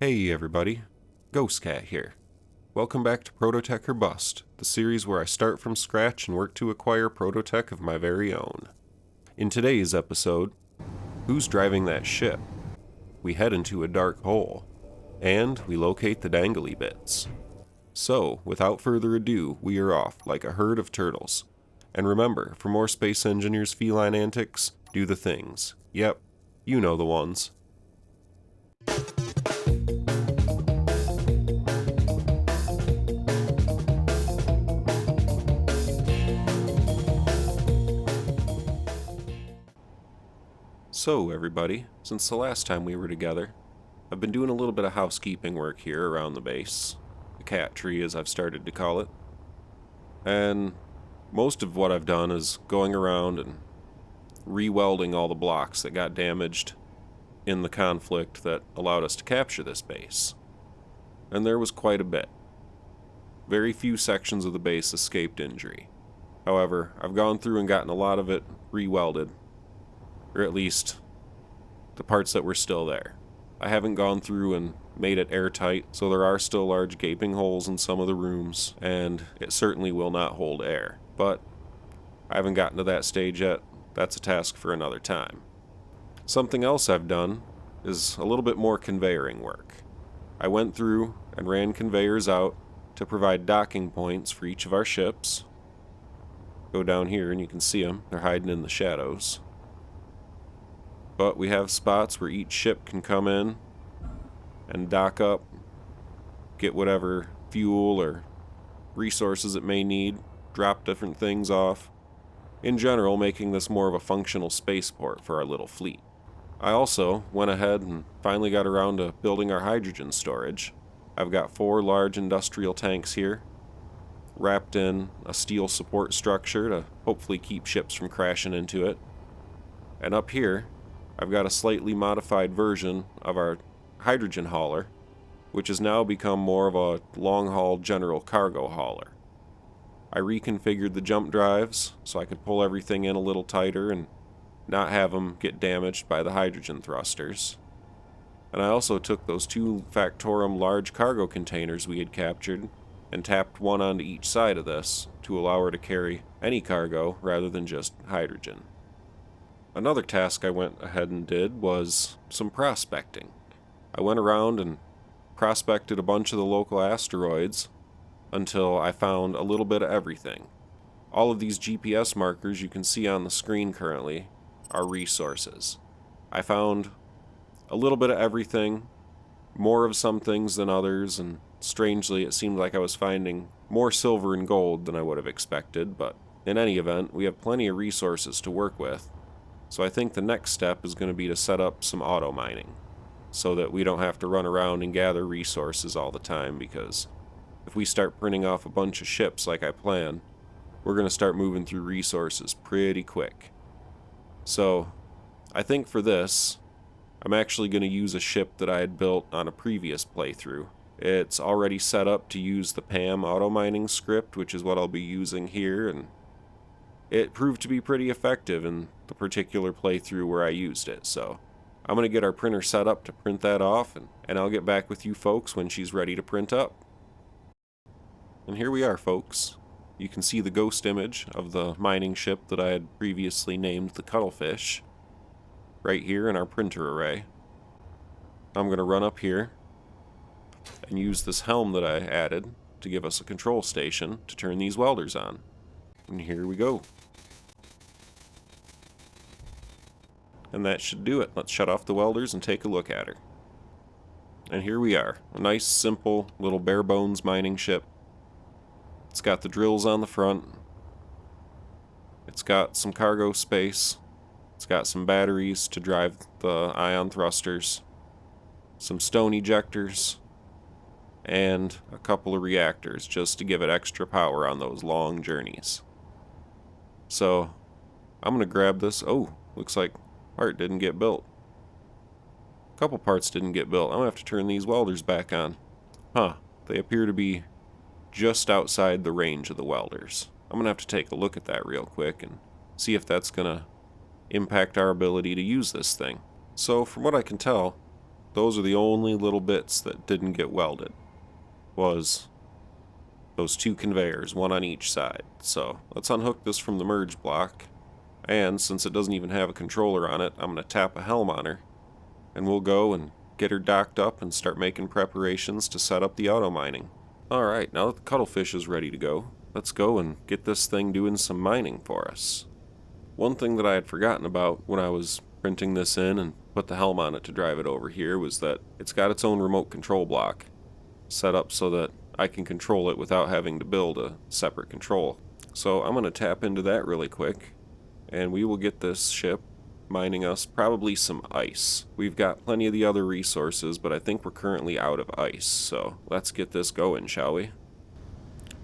Hey everybody, Ghost Cat here. Welcome back to Prototech or Bust, the series where I start from scratch and work to acquire Prototech of my very own. In today's episode, who's driving that ship? We head into a dark hole, and we locate the dangly bits. So, without further ado, we are off like a herd of turtles. And remember, for more Space Engineers' feline antics, do the things. Yep, you know the ones. So, everybody, since the last time we were together, I've been doing a little bit of housekeeping work here around the base. The cat tree, as I've started to call it. And most of what I've done is going around and re-welding all the blocks that got damaged in the conflict that allowed us to capture this base. And there was quite a bit. Very few sections of the base escaped injury. However, I've gone through and gotten a lot of it re-welded. Or at least, the parts that were still there. I haven't gone through and made it airtight, so there are still large gaping holes in some of the rooms, and it certainly will not hold air. But I haven't gotten to that stage yet. That's a task for another time. Something else I've done is a little bit more conveyoring work. I went through and ran conveyors out to provide docking points for each of our ships. Go down here and you can see them. They're hiding in the shadows. But we have spots where each ship can come in and dock up, get whatever fuel or resources it may need, drop different things off, in general making this more of a functional spaceport for our little fleet. I also went ahead and finally got around to building our hydrogen storage. I've got 4 large industrial tanks here, wrapped in a steel support structure to hopefully keep ships from crashing into it. And up here, I've got a slightly modified version of our hydrogen hauler, which has now become more of a long-haul general cargo hauler. I reconfigured the jump drives so I could pull everything in a little tighter and not have them get damaged by the hydrogen thrusters. And I also took those 2 Factorum large cargo containers we had captured and tapped one onto each side of this to allow her to carry any cargo rather than just hydrogen. Another task I went ahead and did was some prospecting. I went around and prospected a bunch of the local asteroids until I found a little bit of everything. All of these GPS markers you can see on the screen currently are resources. I found a little bit of everything, more of some things than others, and strangely it seemed like I was finding more silver and gold than I would have expected, but in any event, we have plenty of resources to work with. So I think the next step is going to be to set up some auto mining so that we don't have to run around and gather resources all the time, because if we start printing off a bunch of ships like I plan, we're going to start moving through resources pretty quick. So I think for this, I'm actually going to use a ship that I had built on a previous playthrough. It's already set up to use the PAM auto mining script, which is what I'll be using here, and it proved to be pretty effective in the particular playthrough where I used it, so I'm going to get our printer set up to print that off, and I'll get back with you folks when she's ready to print up. And here we are, folks. You can see the ghost image of the mining ship that I had previously named the Cuttlefish, right here in our printer array. I'm going to run up here and use this helm that I added to give us a control station to turn these welders on. And here we go. And that should do it. Let's shut off the welders and take a look at her. And here we are. A nice, simple, little bare-bones mining ship. It's got the drills on the front. It's got some cargo space. It's got some batteries to drive the ion thrusters. Some stone ejectors. And a couple of reactors just to give it extra power on those long journeys. So, I'm going to grab this. Oh, looks like part didn't get built. A couple parts didn't get built. I'm going to have to turn these welders back on. Huh, they appear to be just outside the range of the welders. I'm going to have to take a look at that real quick and see if that's going to impact our ability to use this thing. So, from what I can tell, those are the only little bits that didn't get welded, was those two conveyors, one on each side. So let's unhook this from the merge block, and since it doesn't even have a controller on it, I'm going to tap a helm on her, and we'll go and get her docked up and start making preparations to set up the auto mining. Alright, now that the Cuttlefish is ready to go, let's go and get this thing doing some mining for us. One thing that I had forgotten about when I was printing this in and put the helm on it to drive it over here was that it's got its own remote control block set up so that I can control it without having to build a separate control. So I'm going to tap into that really quick, and we will get this ship mining us probably some ice. We've got plenty of the other resources, but I think we're currently out of ice, so let's get this going, shall we?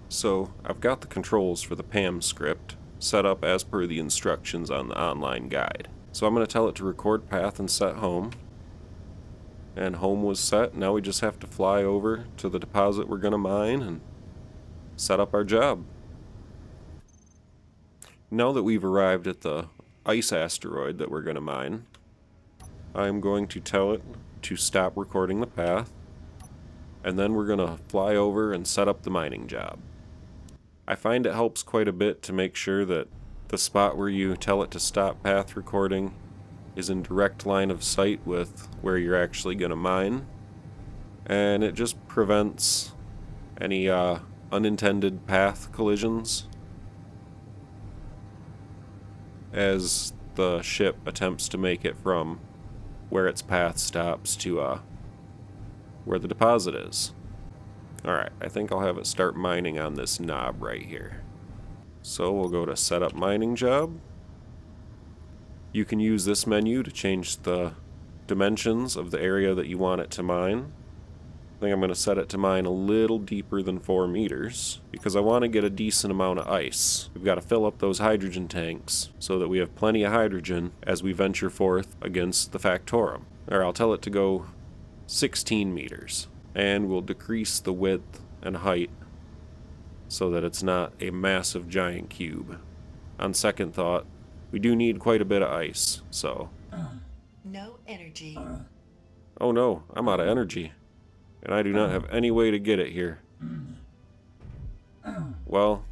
So I've got the controls for the PAM script set up as per the instructions on the online guide. So I'm going to tell it to record path and set home. And home was set. Now we just have to fly over to the deposit we're going to mine and set up our job. Now that we've arrived at the ice asteroid that we're going to mine, I'm going to tell it to stop recording the path, and then we're going to fly over and set up the mining job. I find it helps quite a bit to make sure that the spot where you tell it to stop path recording is in direct line of sight with where you're actually going to mine, and it just prevents any unintended path collisions as the ship attempts to make it from where its path stops to where the deposit is. Alright, I think I'll have it start mining on this knob right here. So we'll go to set up mining job. You can use this menu to change the dimensions of the area that you want it to mine. I think I'm going to set it to mine a little deeper than 4 meters because I want to get a decent amount of ice. We've got to fill up those hydrogen tanks so that we have plenty of hydrogen as we venture forth against the Factorum. Or I'll tell it to go 16 meters, and we'll decrease the width and height so that it's not a massive giant cube. On second thought, we do need quite a bit of ice, so... No energy. Oh no, I'm out of energy. And I do not have any way to get it here. Well,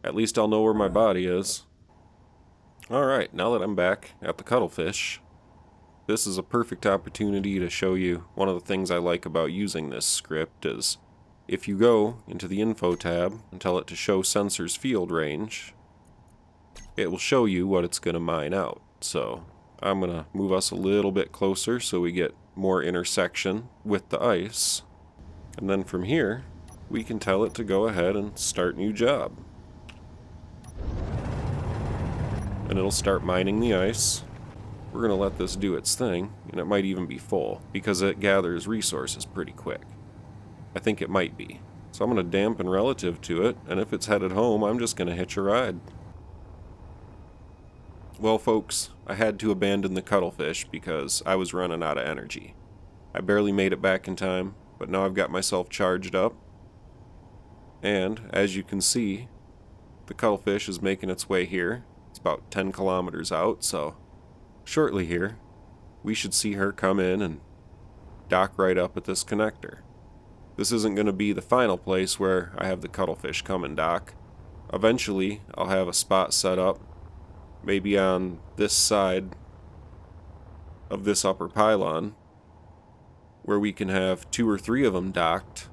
at least I'll know where my body is. Alright, now that I'm back at the Cuttlefish, this is a perfect opportunity to show you one of the things I like about using this script is if you go into the info tab and tell it to show sensors field range, it will show you what it's going to mine out. So I'm going to move us a little bit closer so we get more intersection with the ice. And then from here, we can tell it to go ahead and start new job. And it'll start mining the ice. We're going to let this do its thing, and it might even be full, because it gathers resources pretty quick. I think it might be. So I'm going to dampen relative to it, and if it's headed home, I'm just going to hitch a ride. Well, folks, I had to abandon the Cuttlefish because I was running out of energy. I barely made it back in time, but now I've got myself charged up. And, as you can see, the Cuttlefish is making its way here. It's about 10 kilometers out, so shortly here, we should see her come in and dock right up at this connector. This isn't going to be the final place where I have the Cuttlefish come and dock. Eventually, I'll have a spot set up maybe on this side of this upper pylon, where we can have 2 or 3 of them docked,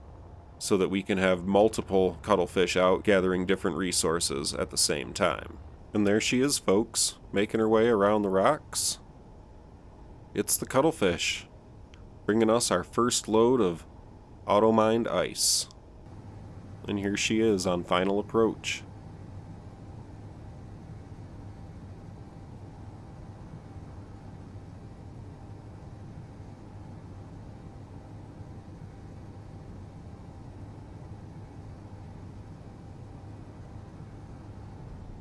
so that we can have multiple Cuttlefish out gathering different resources at the same time. And there she is, folks, making her way around the rocks. It's the Cuttlefish, bringing us our first load of auto-mined ice. And here she is on final approach.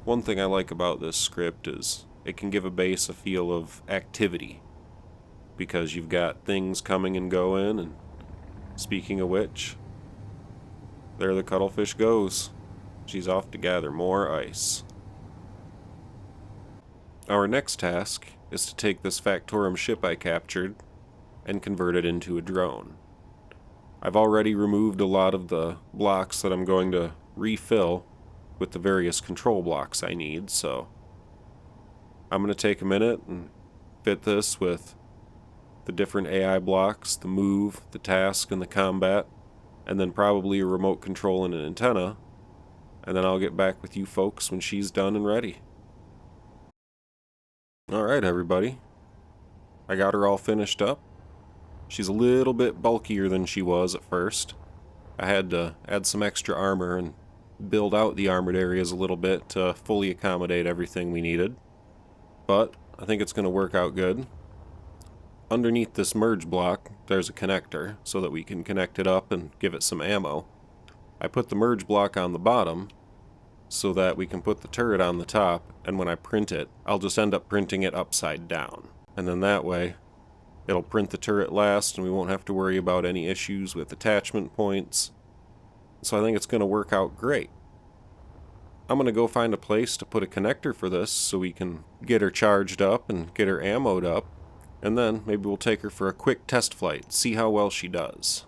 One thing I like about this script is it can give a base a feel of activity, because you've got things coming and going, and speaking of which, there the Cuttlefish goes. She's off to gather more ice. Our next task is to take this Factorum ship I captured and convert it into a drone. I've already removed a lot of the blocks that I'm going to refill with the various control blocks I need, so I'm going to take a minute and fit this with the different AI blocks, the move, the task, and the combat, and then probably a remote control and an antenna, and then I'll get back with you folks when she's done and ready. Alright everybody, I got her all finished up. She's a little bit bulkier than she was at first. I had to add some extra armor and build out the armored areas a little bit to fully accommodate everything we needed. But I think it's going to work out good. Underneath this merge block, there's a connector so that we can connect it up and give it some ammo. I put the merge block on the bottom so that we can put the turret on the top, and when I print it, I'll just end up printing it upside down. And then that way, it'll print the turret last and we won't have to worry about any issues with attachment points. So I think it's going to work out great. I'm going to go find a place to put a connector for this so we can get her charged up and get her ammoed up. And then maybe we'll take her for a quick test flight, see how well she does.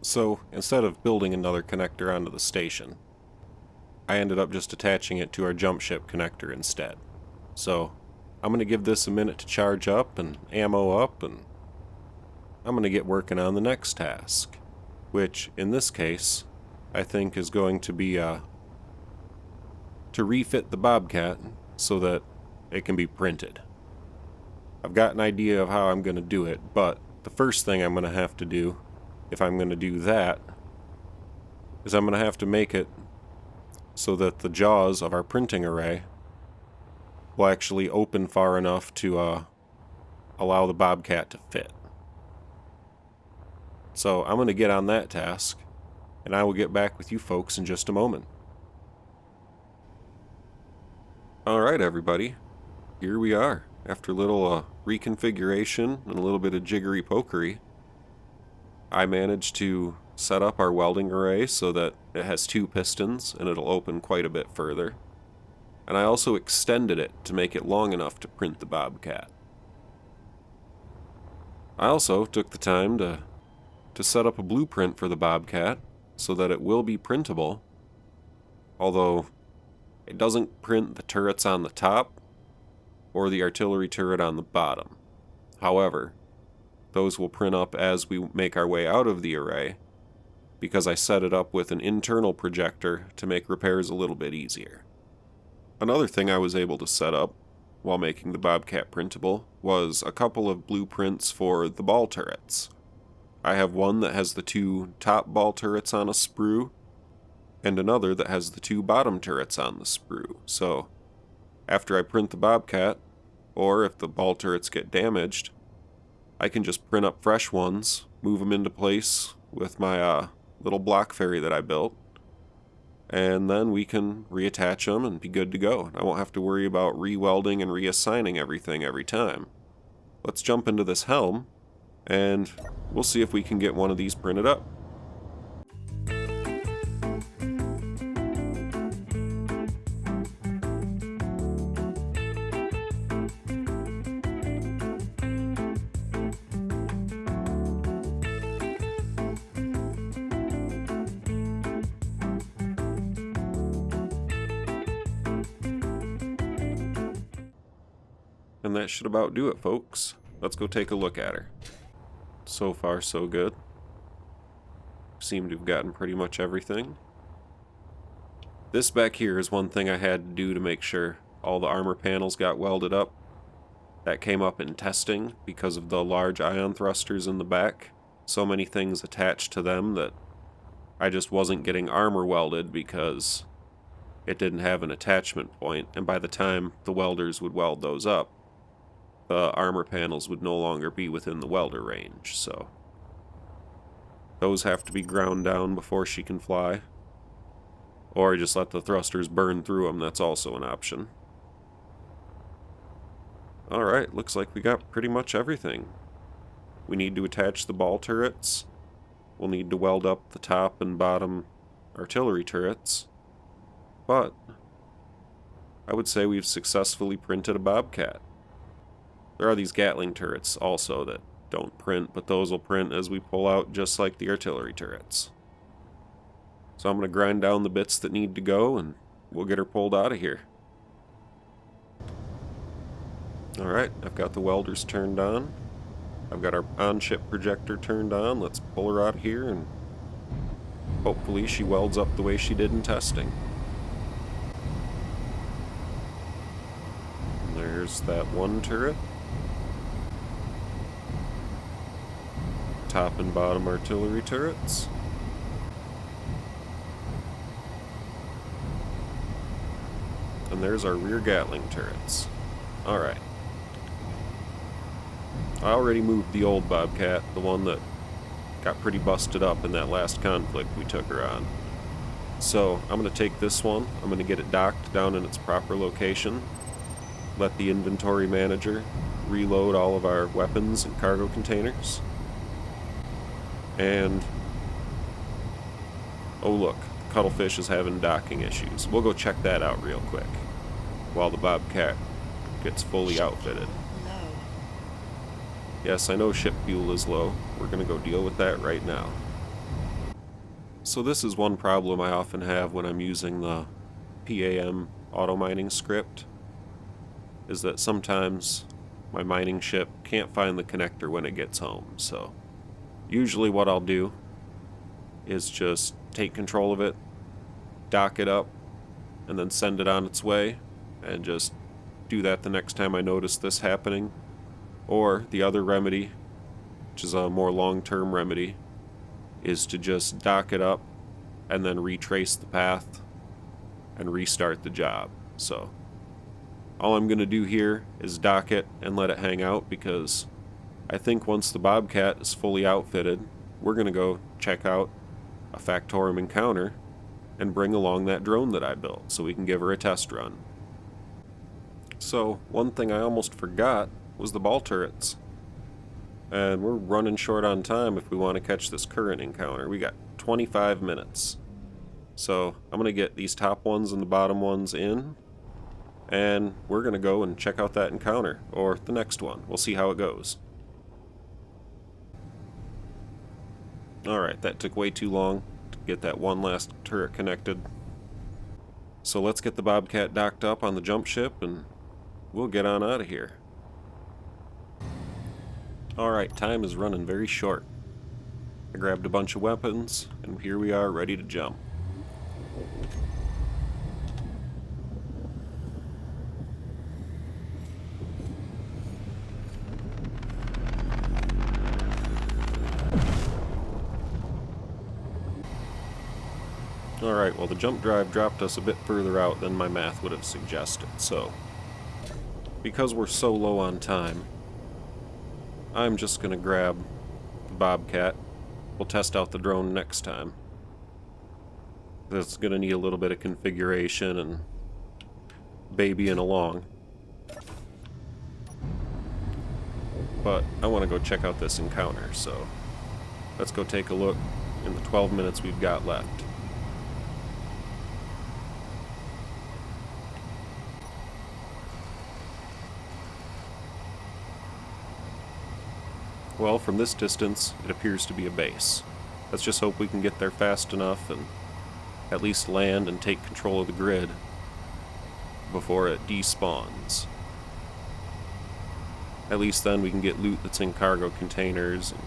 So instead of building another connector onto the station, I ended up just attaching it to our jump ship connector instead. So I'm going to give this a minute to charge up and ammo up, and I'm going to get working on the next task, which in this case I think is going to be to refit the Bobcat so that it can be printed. I've got an idea of how I'm going to do it, but the first thing I'm going to have to do, if I'm going to do that, is I'm going to have to make it so that the jaws of our printing array will actually open far enough to allow the Bobcat to fit. So I'm going to get on that task, and I will get back with you folks in just a moment. Alright everybody, here we are. After a little reconfiguration and a little bit of jiggery pokery, I managed to set up our welding array so that it has 2 pistons and it'll open quite a bit further. And I also extended it to make it long enough to print the Bobcat. I also took the time to set up a blueprint for the Bobcat so that it will be printable, although it doesn't print the turrets on the top or the artillery turret on the bottom. However, those will print up as we make our way out of the array, because I set it up with an internal projector to make repairs a little bit easier. Another thing I was able to set up while making the Bobcat printable was a couple of blueprints for the ball turrets. I have one that has the 2 top ball turrets on a sprue, and another that has the 2 bottom turrets on the sprue. So after I print the Bobcat, or if the ball turrets get damaged, I can just print up fresh ones, move them into place with my little block ferry that I built, and then we can reattach them and be good to go. I won't have to worry about re-welding and reassigning everything every time. Let's jump into this helm, and we'll see if we can get one of these printed up. And that should about do it, folks. Let's go take a look at her. So far, so good. Seem to have gotten pretty much everything. This back here is one thing I had to do to make sure all the armor panels got welded up. That came up in testing because of the large ion thrusters in the back. So many things attached to them that I just wasn't getting armor welded because it didn't have an attachment point, and by the time the welders would weld those up, the armor panels would no longer be within the welder range, so those have to be ground down before she can fly. Or just let the thrusters burn through them, that's also an option. Alright, looks like we got pretty much everything. We need to attach the ball turrets. We'll need to weld up the top and bottom artillery turrets. But I would say we've successfully printed a Bobcat. There are these Gatling turrets also that don't print, but those will print as we pull out, just like the artillery turrets. So I'm going to grind down the bits that need to go, and we'll get her pulled out of here. Alright, I've got the welders turned on. I've got our on-ship projector turned on. Let's pull her out of here, and hopefully she welds up the way she did in testing. And there's that one turret. Top and bottom artillery turrets. And there's our rear Gatling turrets. Alright. I already moved the old Bobcat, the one that got pretty busted up in that last conflict we took her on. So I'm going to take this one, I'm going to get it docked down in its proper location, let the inventory manager reload all of our weapons and cargo containers. And oh look, Cuttlefish is having docking issues. We'll go check that out real quick while the Bobcat gets fully outfitted. Low. Yes, I know ship fuel is low. We're going to go deal with that right now. So this is one problem I often have when I'm using the PAM auto mining script, is that sometimes my mining ship can't find the connector when it gets home. So usually what I'll do is just take control of it, dock it up, and then send it on its way, and just do that the next time I notice this happening. Or the other remedy, which is a more long-term remedy, is to just dock it up and then retrace the path and restart the job. So all I'm going to do here is dock it and let it hang out, because I think once the Bobcat is fully outfitted, we're going to go check out a Factorum encounter and bring along that drone that I built so we can give her a test run. So one thing I almost forgot was the ball turrets. And we're running short on time if we want to catch this current encounter. We got 25 minutes. So I'm going to get these top ones and the bottom ones in, and we're going to go and check out that encounter, or the next one. We'll see how it goes. Alright, that took way too long to get that one last turret connected. So let's get the Bobcat docked up on the jump ship, and we'll get on out of here. Alright, time is running very short. I grabbed a bunch of weapons, and here we are ready to jump. Alright, well the jump drive dropped us a bit further out than my math would have suggested, so because we're so low on time, I'm just going to grab the Bobcat. We'll test out the drone next time. That's going to need a little bit of configuration and babying along. But I want to go check out this encounter, so let's go take a look in the 12 minutes we've got left. Well, from this distance, it appears to be a base. Let's just hope we can get there fast enough and at least land and take control of the grid before it despawns. At least then we can get loot that's in cargo containers and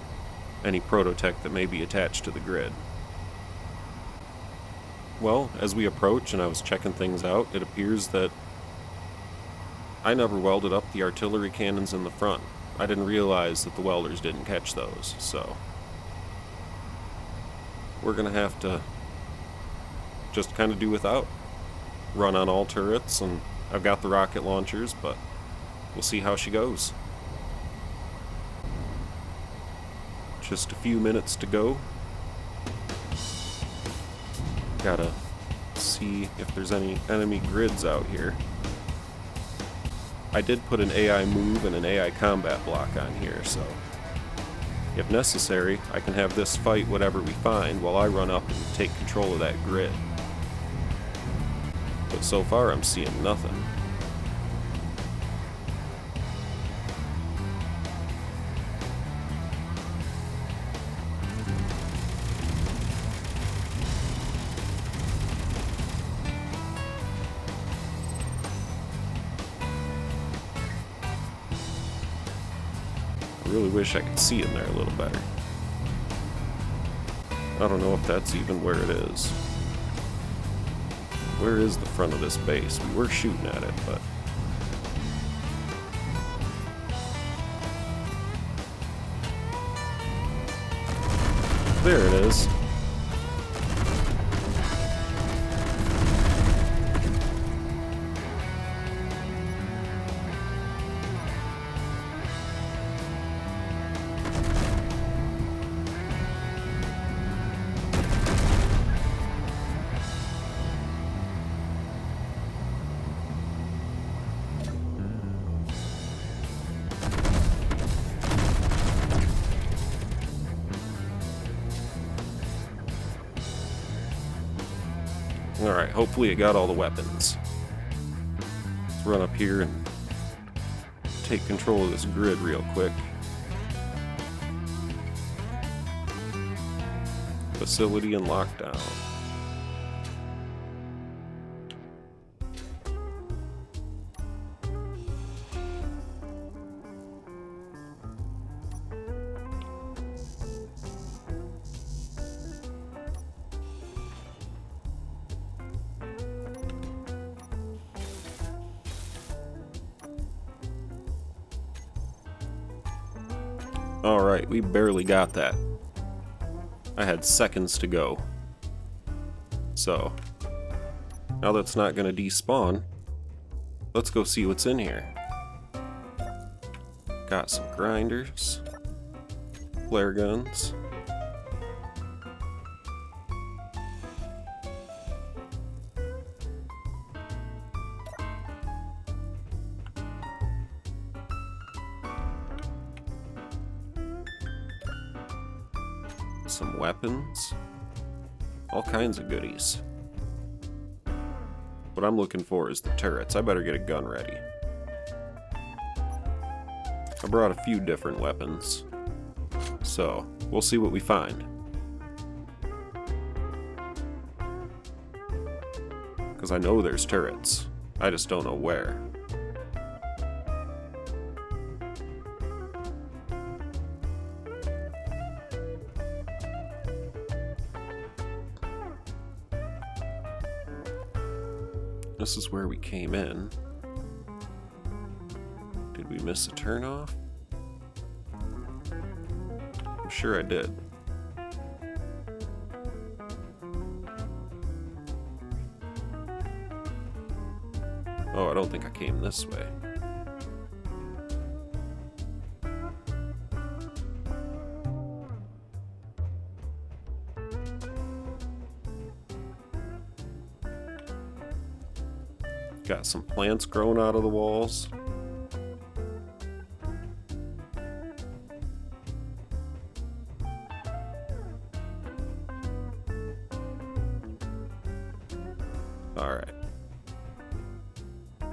any Prototech that may be attached to the grid. Well, as we approach and I was checking things out, it appears that I never welded up the artillery cannons in the front. I didn't realize that the welders didn't catch those, so we're gonna have to just kind of do without. Run on all turrets, and I've got the rocket launchers, but we'll see how she goes. Just a few minutes to go. Gotta see if there's any enemy grids out here. I did put an AI move and an AI combat block on here, so if necessary, I can have this fight whatever we find while I run up and take control of that grid. But so far I'm seeing nothing. I really wish I could see in there a little better. I don't know if that's even where it is. Where is the front of this base? We were shooting at it, but... There it is. Alright, hopefully it got all the weapons. Let's run up here and take control of this grid real quick. Facility in lockdown. Alright, we barely got that. I had seconds to go. So, now that's not going to despawn, let's go see what's in here. Got some grinders, flare guns. Some weapons, all kinds of goodies. What I'm looking for is the turrets. I better get a gun ready. I brought a few different weapons, so we'll see what we find. Because I know there's turrets, I just don't know where. This is where we came in. Did we miss a turnoff? I'm sure I did. Oh, I don't think I came this way. Got some plants growing out of the walls. Alright.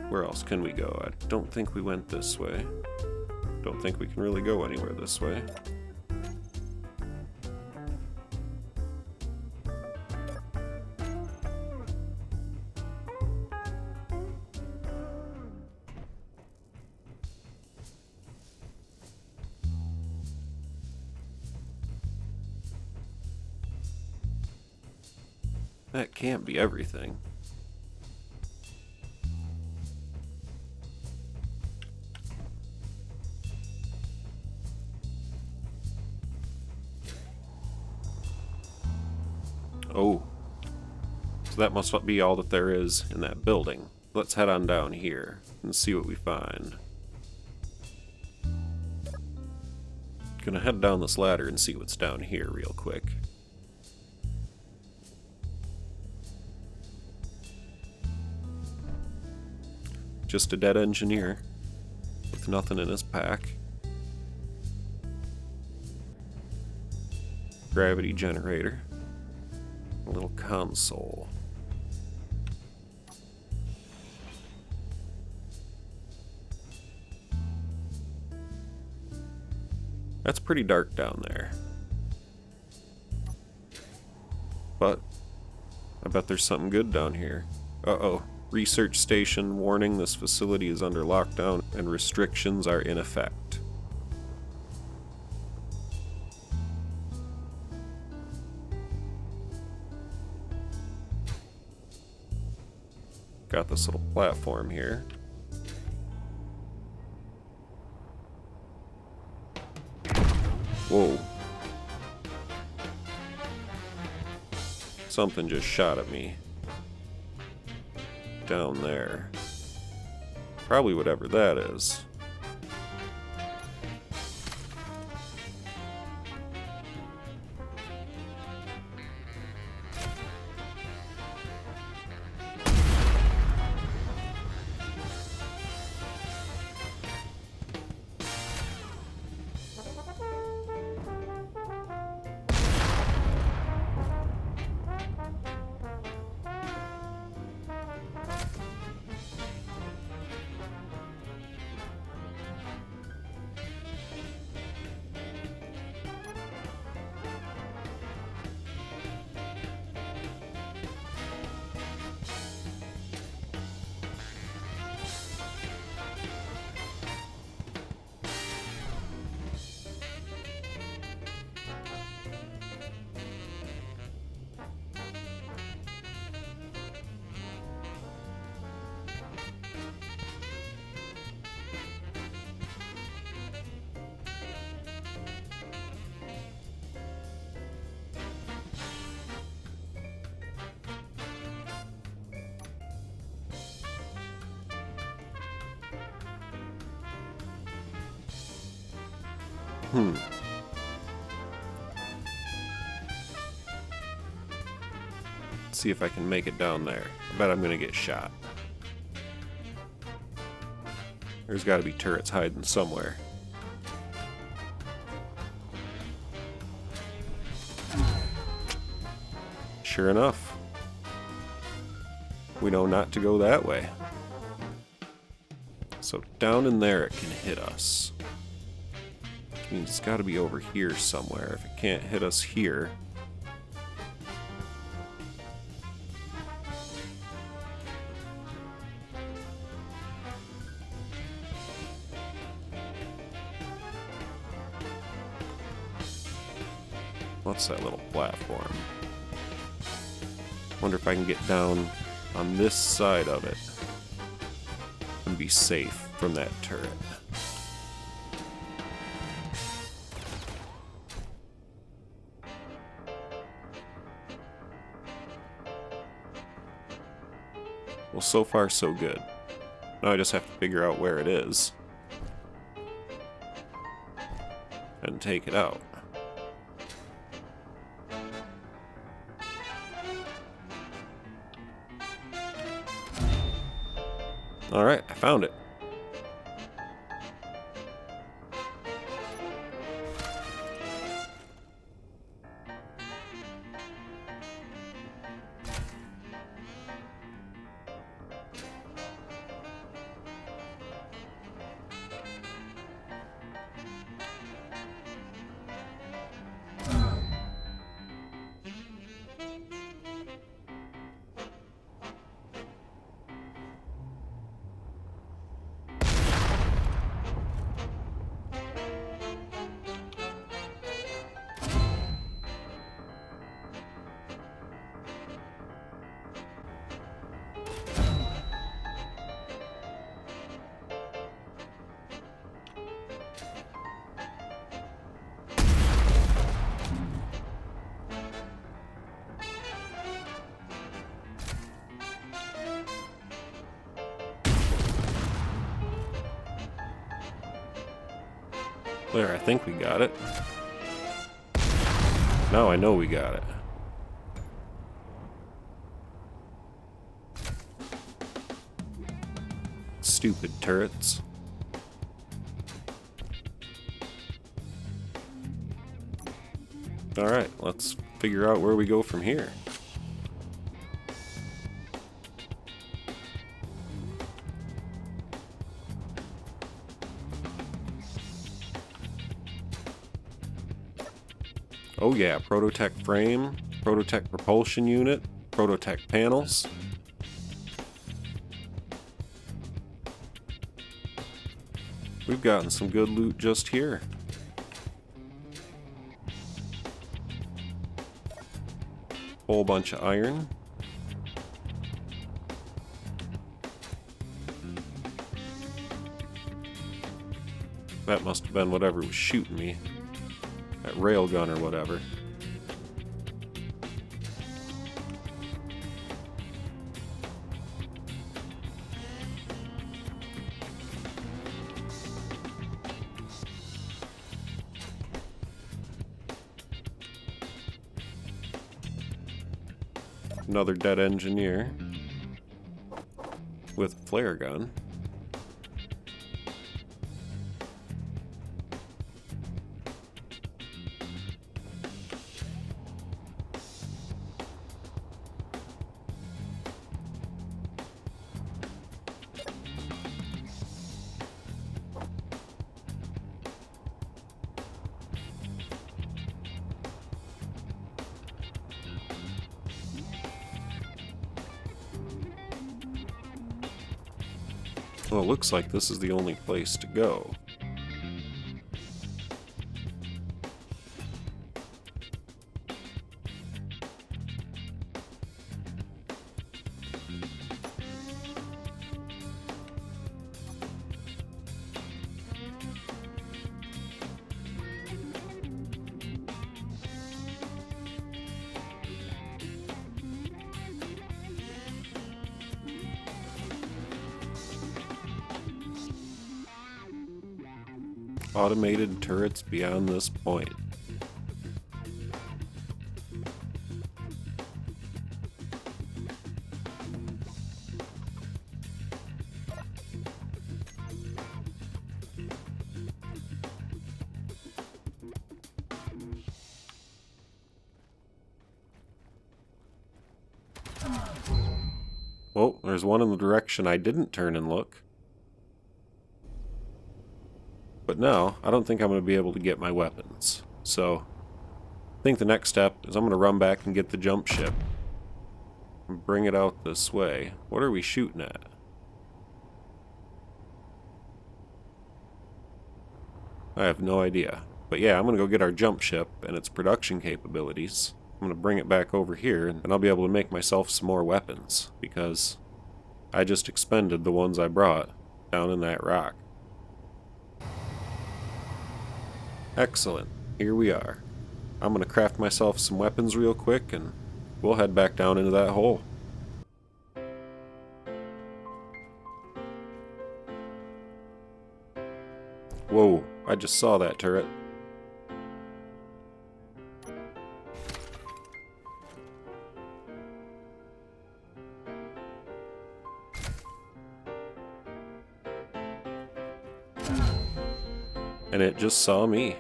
Where else can we go? I don't think we went this way. Don't think we can really go anywhere this way. That can't be everything. Oh. So that must be all that there is in that building. Let's head on down here and see what we find. Gonna head down this ladder and see what's down here real quick. Just a dead engineer with nothing in his pack. Gravity generator. A little console. That's pretty dark down there. But I bet there's something good down here. Uh-oh. Research station warning, this facility is under lockdown and restrictions are in effect. Got this little platform here. Whoa. Something just shot at me. Down there. Probably whatever that is. See if I can make it down there. I bet I'm gonna get shot. There's gotta be turrets hiding somewhere. Sure enough. We know not to go that way. So down in there it can hit us. Which means it's gotta be over here somewhere. If it can't hit us here, what's that little platform? Wonder if I can get down on this side of it and be safe from that turret. Well, so far so good. Now I just have to figure out where it is and take it out. Alright, I found it. There, I think we got it. Now I know we got it. Stupid turrets. Alright, let's figure out where we go from here. Oh yeah, Prototech frame, Prototech propulsion unit, Prototech panels. We've gotten some good loot just here. Whole bunch of iron. That must have been whatever was shooting me. That railgun or whatever. Another dead engineer with a flare gun. Well, it looks like this is the only place to go. Automated turrets beyond this point. Oh, there's one in the direction I didn't turn and look. But now, I don't think I'm going to be able to get my weapons. So, I think the next step is I'm going to run back and get the jump ship. And bring it out this way. What are we shooting at? I have no idea. But yeah, I'm going to go get our jump ship and its production capabilities. I'm going to bring it back over here and I'll be able to make myself some more weapons. Because I just expended the ones I brought down in that rock. Excellent. Here we are. I'm gonna craft myself some weapons real quick and we'll head back down into that hole. Whoa, I just saw that turret. And it just saw me.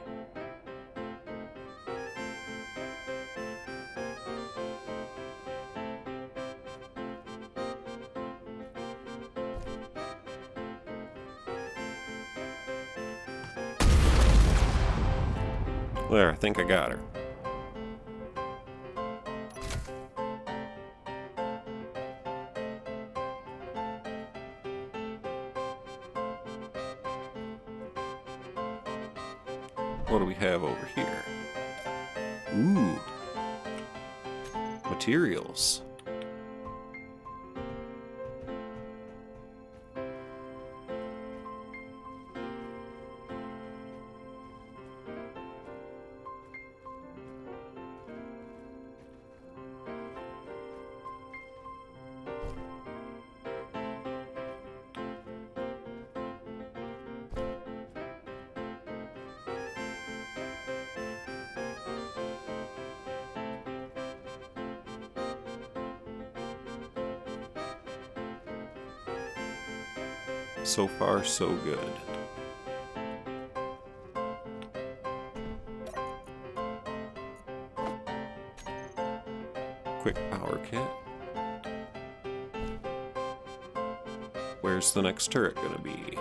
There, I think I got her. What do we have over here? Ooh. Materials. So far, so good. Quick power kit. Where's the next turret gonna be?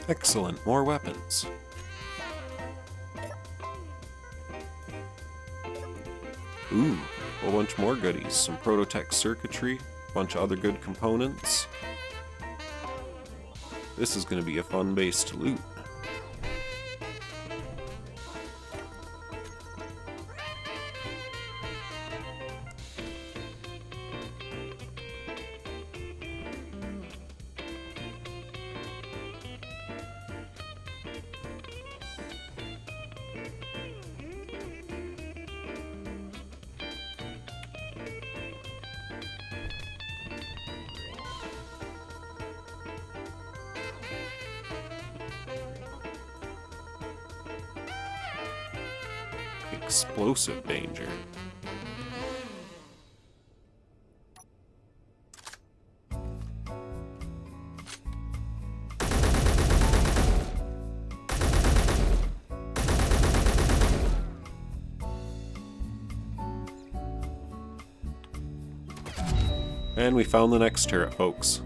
Excellent, more weapons. Ooh, a whole bunch more goodies. Some Prototech circuitry, a bunch of other good components. This is going to be a fun base to loot. Explosive danger. And we found the next turret, folks.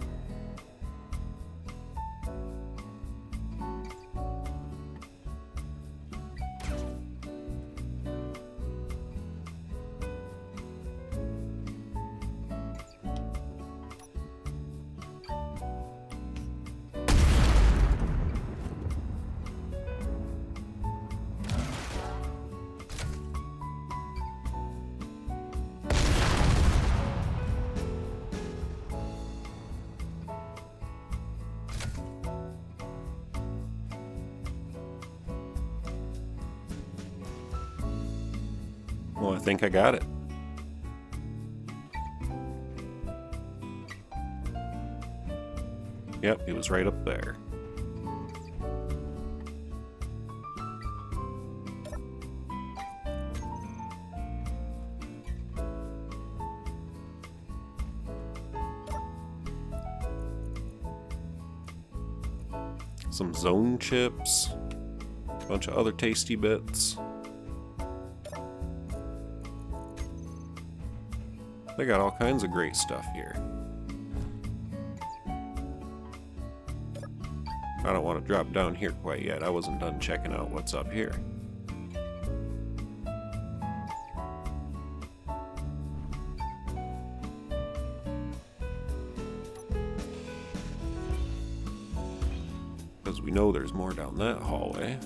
Well, I think I got it. Yep, it was right up there. Some zone chips, a bunch of other tasty bits. They got all kinds of great stuff here. I don't want to drop down here quite yet. I wasn't done checking out what's up here. Because we know there's more down that hallway.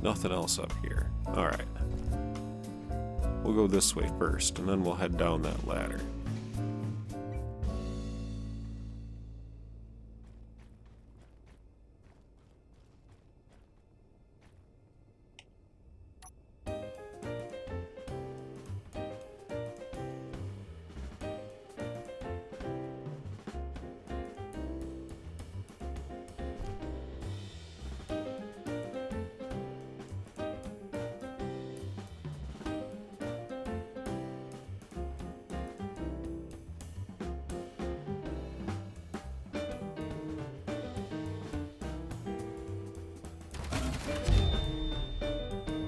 Nothing else up here. Alright. We'll go this way first, and then we'll head down that ladder.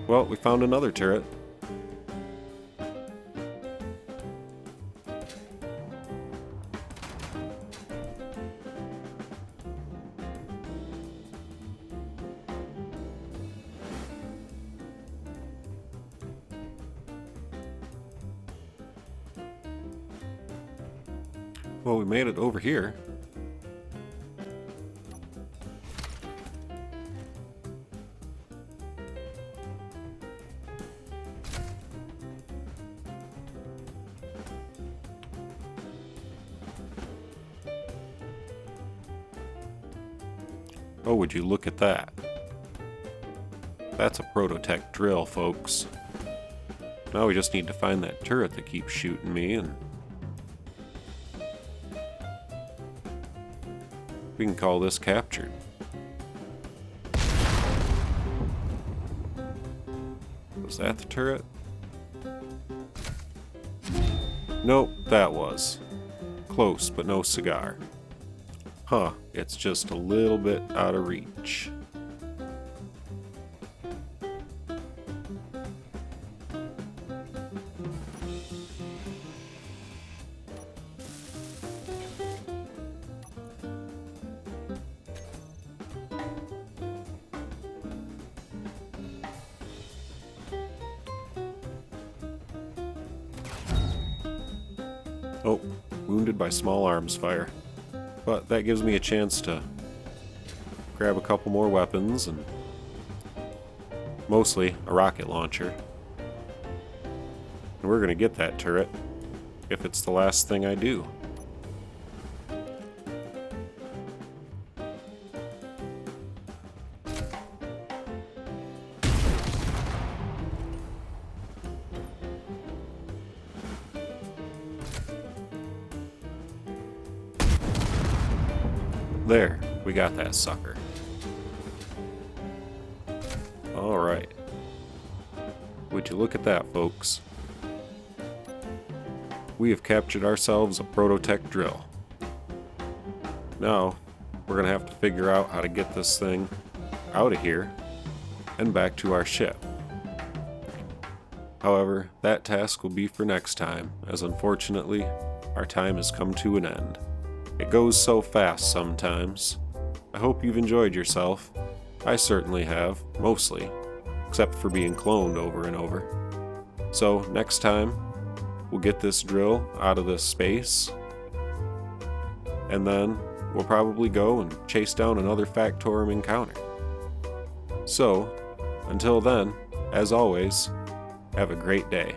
Well, we found another turret. Well, we made it over here. Oh, would you look at that? That's a Prototech drill, folks. Now we just need to find that turret that keeps shooting me, and we can call this captured. Was that the turret? Nope, that was. Close, but no cigar. Huh, it's just a little bit out of reach. Oh, wounded by small arms fire. But that gives me a chance to grab a couple more weapons and mostly a rocket launcher. And we're gonna get that turret if it's the last thing I do. There, we got that sucker. Alright. Would you look at that, folks? We have captured ourselves a Prototech drill. Now, we're gonna have to figure out how to get this thing out of here and back to our ship. However, that task will be for next time, as unfortunately, our time has come to an end. It goes so fast sometimes. I hope you've enjoyed yourself. I certainly have, mostly, except for being cloned over and over. So, next time, we'll get this drill out of this space, and then we'll probably go and chase down another Factorum encounter. So, until then, as always, have a great day.